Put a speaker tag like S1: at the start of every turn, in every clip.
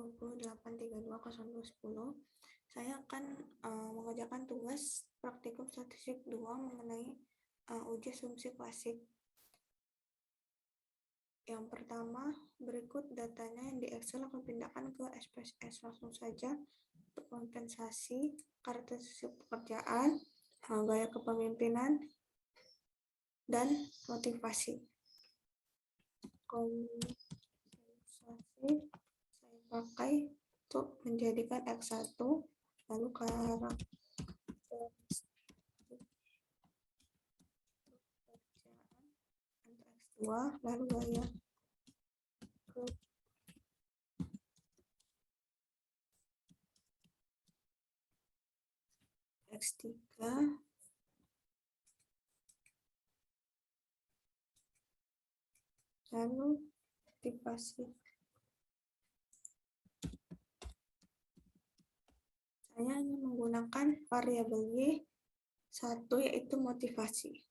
S1: 28320210. Saya akan mengerjakan tugas praktikum statistik 2 mengenai uji asumsi klasik. Yang pertama, berikut datanya yang di Excel akan pindahkan ke SPSS langsung saja untuk kompensasi, karakteristik pekerjaan, gaya kepemimpinan, dan motivasi. Kompensasi saya pakai untuk menjadikan X1, lalu karakteristik pekerjaan untuk X2, lalu gaya X3, lalu motivasi. Saya hanya menggunakan variabel Y1 yaitu motivasi.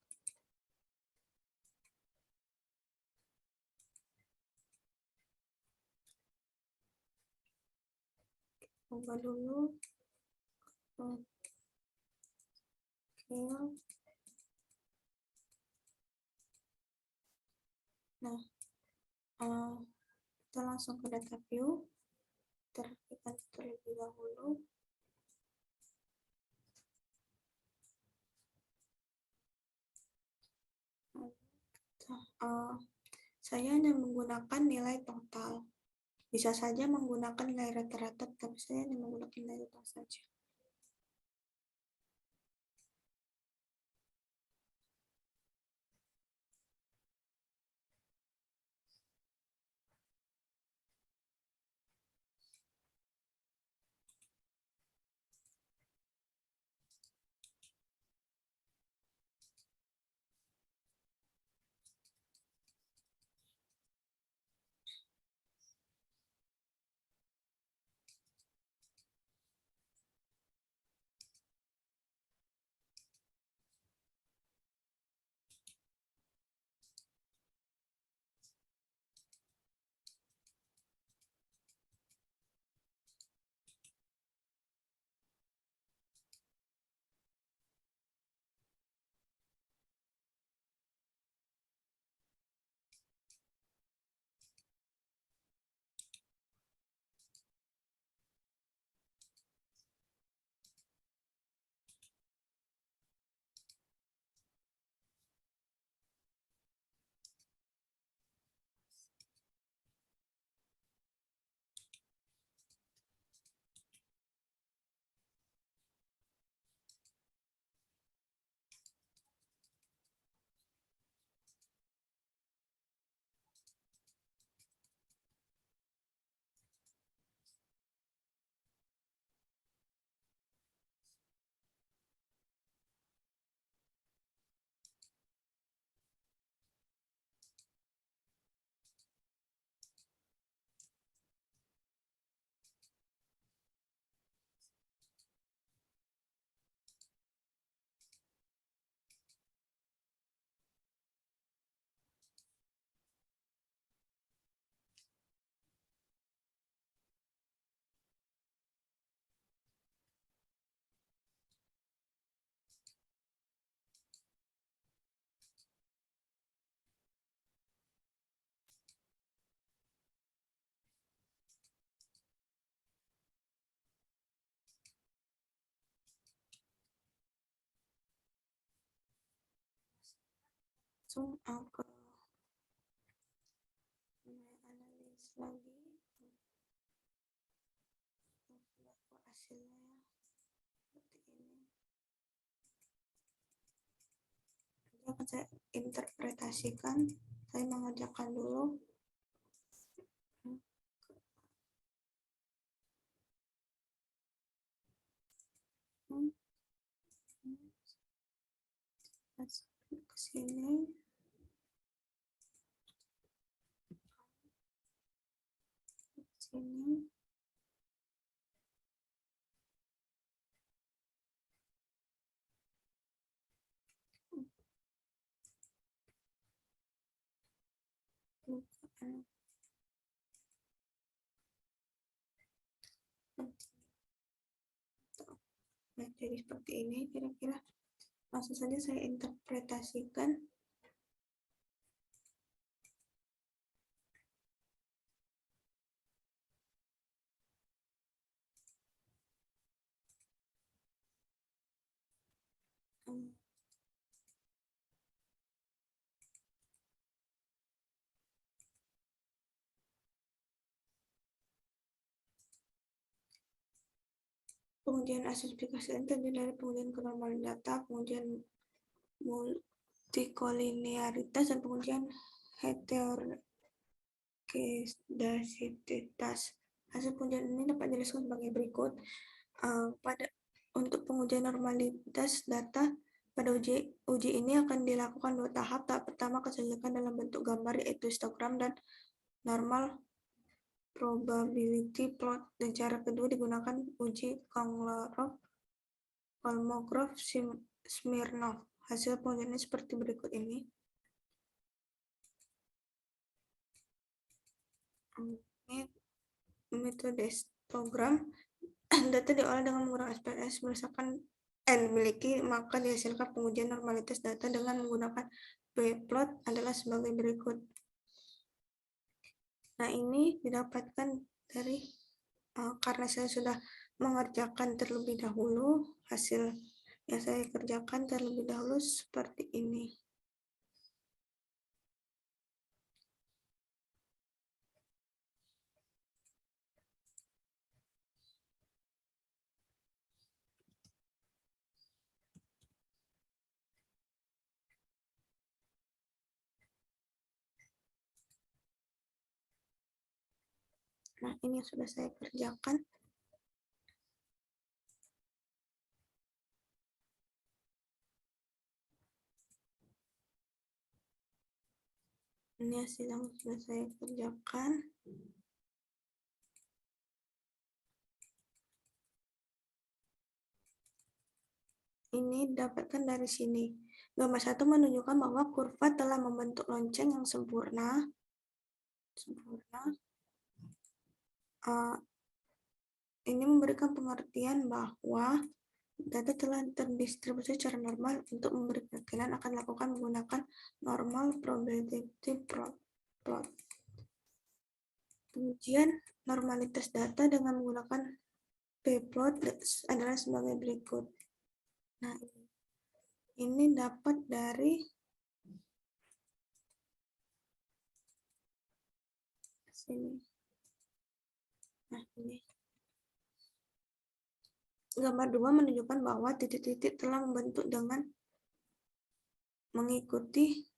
S1: Ubah dulu. Nah, kita langsung ke data view. Kita terlebih dahulu. Saya hanya menggunakan nilai total. Bisa saja menggunakan nilai rata-rata, tapi saya hanya menggunakan nilai total saja. Langsung ke analis lagi. Hasilnya seperti ini. Ini akan saya interpretasikan. Saya mengerjakan dulu. Ke sini. Sini. jadi seperti ini kira-kira. Langsung saja saya interpretasikan. Pengujian asosiasi terdiri dari pengujian kenormalan data, pengujian multikolinearitas, dan pengujian heterogeneisitas. Hasil pengujian ini dapat dijelaskan sebagai berikut. Untuk pengujian normalitas data, pada uji ini akan dilakukan 2 tahap. Tahap pertama akan disajikan dalam bentuk gambar, yaitu histogram dan normal probability plot, dan cara kedua digunakan uji Kolmogorov-Smirnov. Hasil pengujiannya seperti berikut ini. Ini metode histogram. Data diolah dengan menggunakan SPSS berdasarkan memiliki, maka dihasilkan pengujian normalitas data dengan menggunakan p-plot adalah sebagai berikut. Nah, ini didapatkan dari karena saya sudah mengerjakan terlebih dahulu, hasil yang saya kerjakan terlebih dahulu seperti ini. Nah, ini yang sudah saya kerjakan. Ini hasil yang sudah saya kerjakan. Ini dapatkan dari sini. Gambar 1 menunjukkan bahwa kurva telah membentuk lonceng yang sempurna. Ini memberikan pengertian bahwa data telah terdistribusi secara normal. Untuk memberi keyakinan akan dilakukan menggunakan normal probability plot. Pengujian normalitas data dengan menggunakan p-plot adalah sebagai berikut. Nah, ini dapat dari sini. Nah, ini. Gambar 2 menunjukkan bahwa titik-titik telah membentuk dengan mengikuti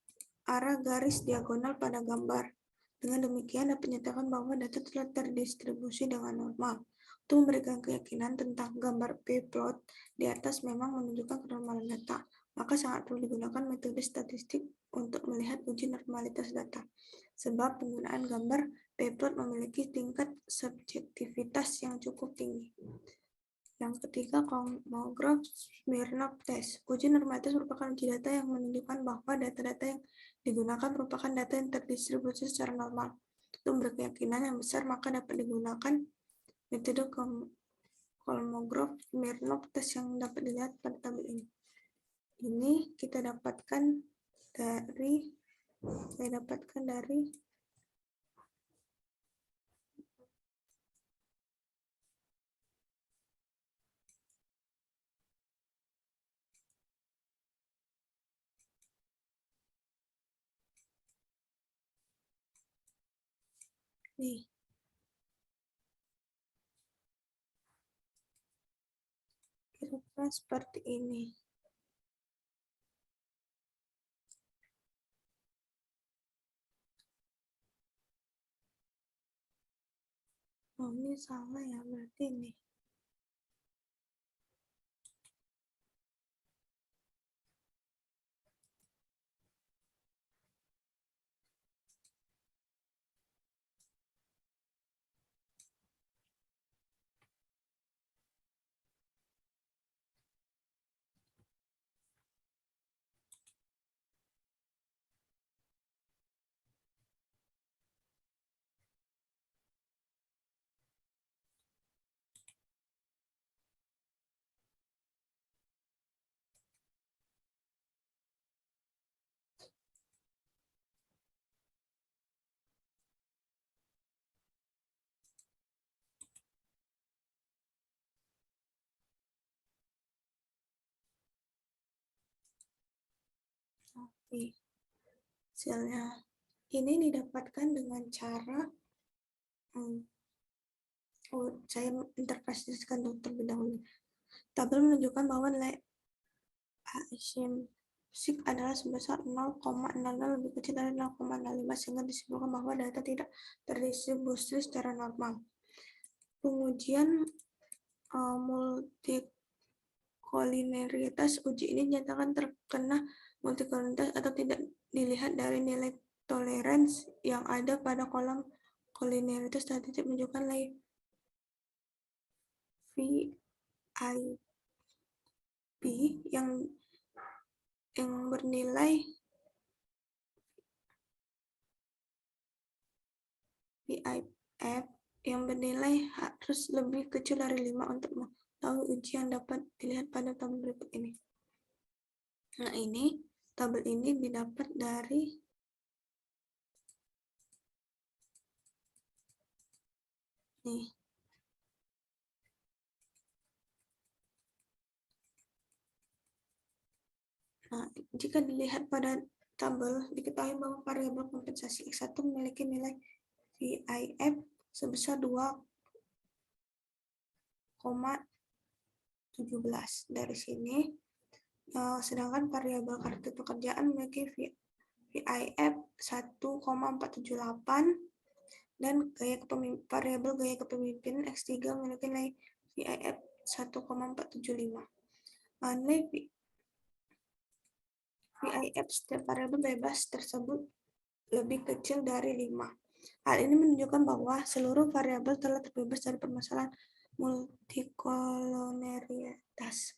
S1: arah garis diagonal pada gambar. Dengan demikian dapat dinyatakan bahwa data telah terdistribusi dengan normal. Untuk memberikan keyakinan tentang gambar p-plot di atas memang menunjukkan kenormalan data, maka sangat perlu digunakan metode statistik untuk melihat uji normalitas data. Sebab penggunaan gambar p-plot memiliki tingkat subjektivitas yang cukup tinggi. Yang ketiga, Kolmogorov-Smirnov test. Uji normalitas merupakan uji data yang menunjukkan bahwa data-data yang digunakan merupakan data yang terdistribusi secara normal. Untuk berkeyakinan yang besar, maka dapat digunakan metode Kolmogorov-Smirnov test yang dapat dilihat pada tabel ini. Ini saya dapatkan dari nih. Kira-kira seperti ini. Oh, ini salah ya, berarti ini. Nih, hasilnya. Ini didapatkan dengan cara saya interpretasikan terlebih dahulu. Tabel menunjukkan bahwa nilai asymptotik adalah sebesar 0,00 lebih kecil dari 0,05 sehingga disimpulkan bahwa data tidak terdistribusi secara normal. Pengujian multikolinearitas. Uji ini dinyatakan terkena multikolinearitas atau tidak dilihat dari nilai toleransi yang ada pada kolom kolinearitas statistik menunjukkan nilai VIP yang bernilai VIP yang bernilai harus lebih kecil dari 5 untuk mengetahui uji yang dapat dilihat pada tabel berikut ini. Nah, ini tabel ini didapat dari nih. Nah, jika dilihat pada tabel, diketahui bahwa variabel kompensasi X1 memiliki nilai VIF sebesar 2,17. Dari sini, sedangkan variabel kartu pekerjaan memiliki VIF 1,478 dan variabel gaya kepemimpinan X3 memiliki nilai VIF 1,475. Nilai VIF setiap variabel bebas tersebut lebih kecil dari 5. Hal ini menunjukkan bahwa seluruh variabel telah terbebas dari permasalahan multikolinearitas.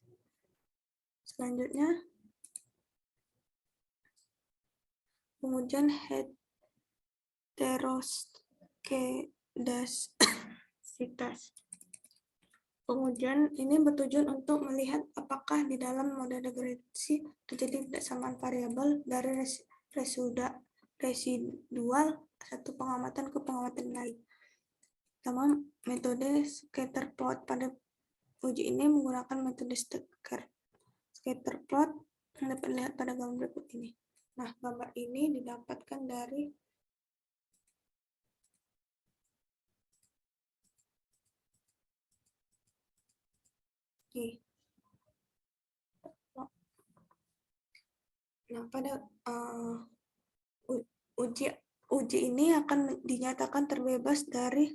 S1: Selanjutnya, pengujian heteroskedasitas. Pengujian ini bertujuan untuk melihat apakah di dalam model regresi terjadi ketidaksamaan variabel dari residual satu pengamatan ke pengamatan lain. Pertama, metode scatter plot. Pada uji ini menggunakan metode scatter plot yang dapat dilihat pada gambar berikut ini. Nah, gambar ini didapatkan dari Nah, pada uji ini akan dinyatakan terbebas dari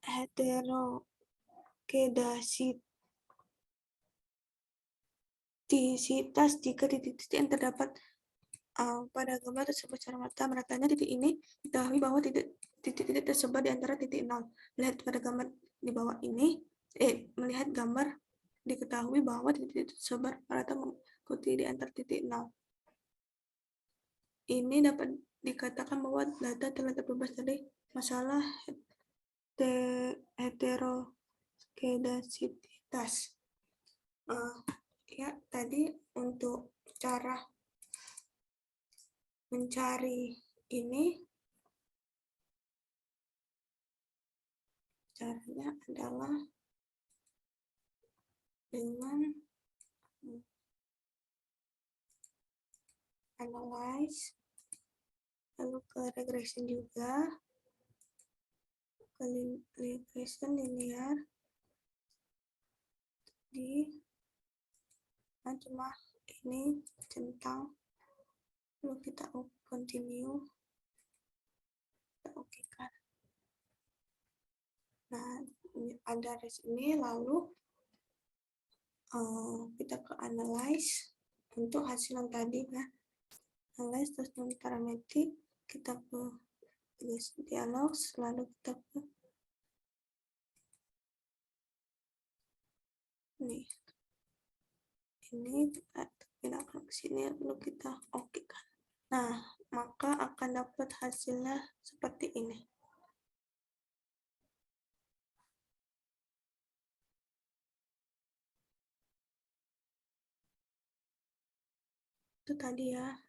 S1: heterokedasitas jika titik-titik yang terdapat pada gambar tersebut secara meratanya titik ini diketahui bahwa titik-titik tersebar di antara titik 0. Melihat pada gambar di bawah ini, melihat gambar diketahui bahwa titik-titik tersebar merata mengikuti di antara titik 0. Ini dapat dikatakan bahwa data telah terbebas dari masalah heterokedasitas. Ya, tadi untuk cara mencari ini, caranya adalah dengan analyze, lalu ke regression juga, ke regression linear, cuma ini centang, lalu kita continue, kita oke kan. Nah, ada di sini, lalu kita ke analyze untuk hasil yang tadi ya. Analyze terus non parametrik, kita ke dialog, lalu kita ke ini kita pindahkan ke sini, lalu kita oke kan. Nah, maka akan dapat hasilnya seperti ini. Itu tadi ya.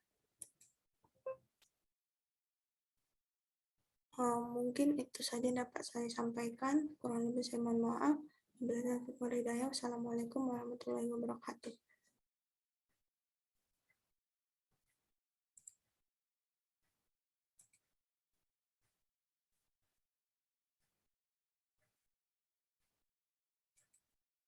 S1: Mungkin itu saja yang dapat saya sampaikan. Kurang lebih saya mohon maaf. Wassalamualaikum warahmatullahi wabarakatuh.